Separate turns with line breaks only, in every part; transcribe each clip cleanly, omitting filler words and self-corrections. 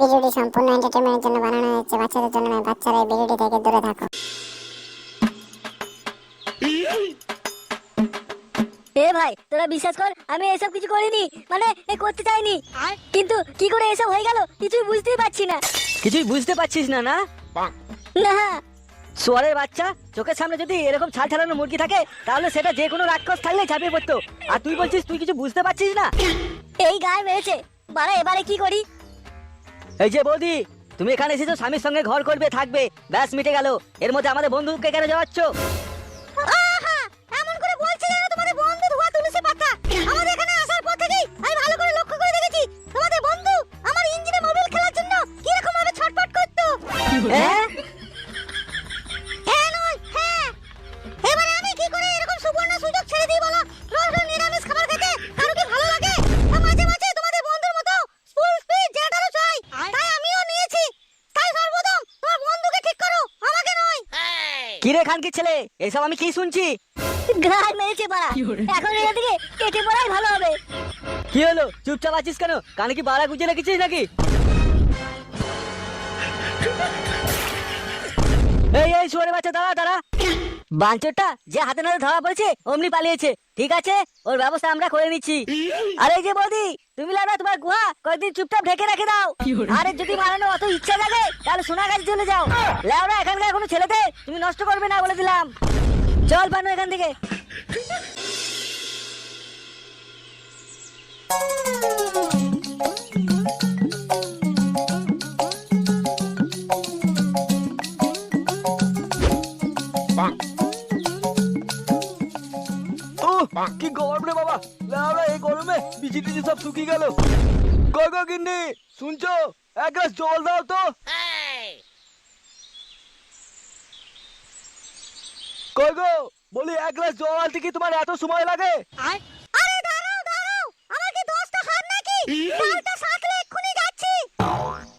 ভিডিওটি সম্পূর্ণ এন্টারটেইনমেন্টের জন্য বানানো হয়েছে, বাচ্চাদের জন্য নয়। বাচ্চারা এই ভিডিওটি থেকে দূরে থাকো।
এ ভাই তোরা বিশ্বাস কর, আমি এসব কিছু করিনি, মানে করতে চাইনি, কিন্তু কি করে এসব হয়ে গেল কিছুই বুঝতেই পারছি না।
কিছুই বুঝতে পারছিস না? না
না
সোয়ারের বাচ্চা, চোখের সামনে যদি এরকম ছাল ছাড়ানো মুরগি থাকে তাহলে সেটা যে কোনো রাক্ষস থাকলে ঝাঁপিয়ে পড়তো। আর তুই বলছিস তুই কিছু বুঝতে পারছিস না?
এই গায়ে মেরেছে বাড়া, এবারে কি করি?
এই যে বৌদি, তুমি এখানে এসেছো স্বামীর সঙ্গে ঘর করবে, থাকবে, ব্যাস মিটে গেল। এর মধ্যে আমাদের বন্ধুকে কেন যাওয়াচ্ছ?
আহা, এমন করে বলছে যেন তোমাদের বন্ধু ধোয়া তুলসী পাতা। আমাদের এখানে আসার পর থেকেই আমি ভালো করে লক্ষ্য করে দেখেছি তোমাদের বন্ধু আমার ইঞ্জিনে মোবাইল খেলার জন্য কি রকম ভাবে ছটফট করতো।
হ্যাঁ
হ্যাঁ নয় হ্যাঁ, এবারে আমি কি করে এরকম সুবর্ণ সুযোগ ছেড়ে দিই বলো? রোজ রোজ নিরামিষ খাবার খেতে কারো কি ভালো লাগে? মাঝে মাঝে তোমাদের বন্ধুর মতো ফুল স্পিড জেটারও চাই, তাই আমিও নিয়েছি। তাই সর্বপ্রথম তোমার বন্ধুকে ঠিক করো, আমাকে নয়।
কি রে খানকি ছেলে, এসব আমি কি শুনছি?
গাল মেরেছে পাড়া, এখন এখান থেকে কেটে পড়াই ভালো হবে।
কি হলো, চুপচাপ আছিস কেন? কানে কি বাড়া গুজে রেখেছিস নাকি? এই এই সোয়ারের বাচ্চা, দাঁড়া দাঁড়া। বাঞ্চরটা যে হাতে নাতে ধরা পড়েছে অমনি পালিয়েছে, ঠিক আছে? ওর ব্যবস্থা আমরা করে নিচ্ছি। আরে এই যে বৌদি, তুমি লাউরা তোমার গুহা কয়েকদিন চুপচাপ ঢেকে রেখে দাও। আরে যদি মারানো অত ইচ্ছা জাগে তাহলে সোনা গাছ চলে যাও। লাউরা এখানকার কোনো ছেলেতে তুমি নষ্ট করবে না বলে দিলাম। চল বানু এখান থেকে।
কি গরম রে বাবা, লাউড়া এই গরমে বিচি টিচি সব শুকিয়ে গেল। কই গো গিন্নি, শুনছো? এক গ্লাস জল দাও তো। কই গো, বলি এক গ্লাস জল আনতে কি তোমার এত সময় লাগে?
আরে দাঁড়াও দাঁড়াও, আমার কি দোস্ত খান নাকি? জলটা সাথলে এক্ষুনি যাচ্ছি।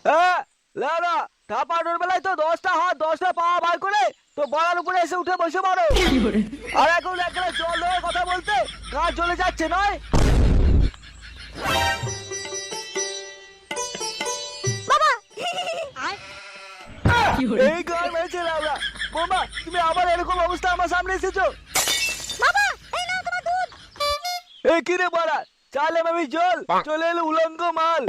হ্যাঁ লাউড়া, ঠাপানোর বেলায় তো 10টা হাত 10টা পা বার করে তো বলার উপরে এসে উঠে বসে মারো। আর এখন এক গ্লাস জল দেওয়ার কথা বলতে গা জ্বলে যাচ্ছে নয়?
বাবা
এই গান হয়েছে লাউড়া। বোমা, তুমি আবার এরকম অবস্থা আমার সামনে এসেছো?
বাবা এই নাও তোমার দুধ।
এ কি রে বড়া, চালে আমি জল চলে এলো উলঙ্গ মাল।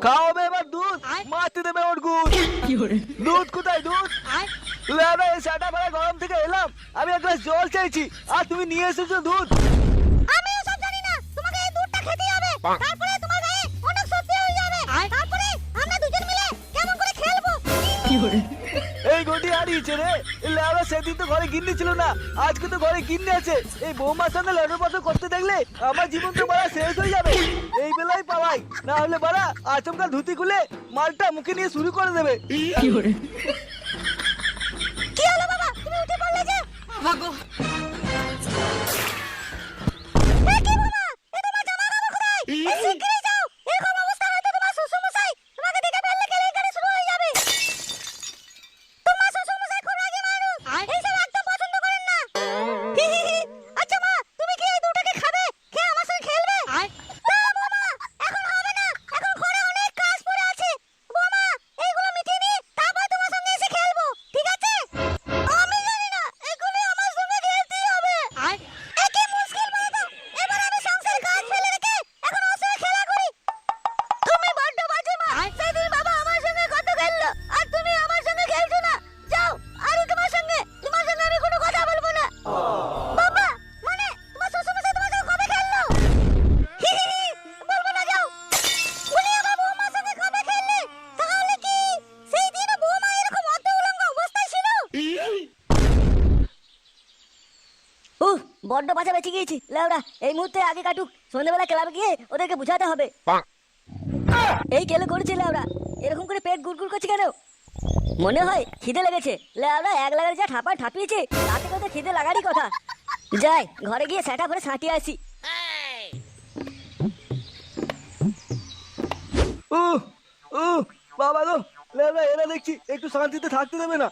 খাওয়াবে এবার দুধ, মারতে দেবে ওর গুড়। দুধ কোথায় দুধ? লাউড়া, এই সাটা বেলা গরম থেকে এলাম, আমি এক গ্লাস জল চাইছি আর তুমি নিয়ে এসেছো দুধ।
আমিও সব জানি না, তোমাকে এই দুধটা খেতেই হবে, তারপরে তোমার গায়ে অনেক শক্তি হয়ে যাবে, তারপরে আমরা দুজন মিলে কেমন করে খেলবো।
এই গটি হারিয়েছে রে। লাউড়া, সেদিন তো ঘরে গিন্নি ছিল না, আজকে তো ঘরে গিন্নি আছে। এই বৌমার সঙ্গে লড়র পথ করতে দেখলে আমার জীবন তো বড়া শেষ হয়ে যাবে। এই বেলায় পাওয়াই, না হলে বড়া আচমকা ধুতি খুলে মালটা মুখে নিয়ে শুরু করে দেবে।
কি হলো বাবা, তুমি উঠে পড়লে যে? ভাগো এ কি বাবা, এ তোমার জামা কাপড় কোথায়? এই শিগগিরই যাও, এরকম অবস্থা হয়তো তোমার শ্বশুর মশাই তোমাকে দেখে ফেললে কেলেঙ্কারি শুরু হয়ে যাবে। তোমার শ্বশুর মশাই খুব রাগী মানুষ, এইসব একদম পছন্দ করেন না। আচ্ছা মা, তুমি কি এই দুটোকে খাবে, খেয়ে আমার সঙ্গে খেলবে? না বৌমা, এখন হবে না, এখন ঘরে অনেক কাজ পড়ে আছে। বৌমা, এইগুলো মিটিয়ে নিয়ে তারপর তোমার সঙ্গে এসে খেলবো, ঠিক আছে? আমি জানি না, এগুলো আমার সঙ্গে খেলতেই হবে। এ কি মুশকিল বলো তো, এবার আমি সংসার কাজ ফেলে রেখে এখন ওর সঙ্গে খেলা করি। তুমি বড্ড বাজে মা, সেদিন বাবা আমার সঙ্গে কত খেললো আর তুমি আমার সঙ্গে খেলছো না। যাও, আমি তোমার সঙ্গে আমি কোনো কথা বলবো না। বাবা, মানে তোমার শ্বশুর মশাই তোমার সঙ্গে কবে খেললো? বলবো না, যাও। উনি আমার বৌমার সঙ্গে কবে খেললে? তাহলে কি সেই দিনও বৌমা এরকম অর্ধ উলঙ্গ অবস্থায় ছিল? বড্ড বাঁচা বেঁচে গিয়েছি লেওড়া, এই মুহূর্তে আগে কাটুক, সন্ধ্যাবেলা ক্লাবে গিয়ে ওদেরকে বুঝাতে হবে। এই কেলো করেছে লেওড়া, এরকম করে পেট গুড়গুড় করছে কেন? মনে হয় খিদে লেগেছে। লেওড়া, এক লাগারে যা ঠাপা ঠাপিয়েছে তাতে কথা খিদে লাগারই কথা। যাই ঘরে গিয়ে সেটা ভরে ছাটিয়ে আসি।
বাবা গো, লাউড়া এরা দেখছি একটু শান্তিতে থাকতে দেবে না।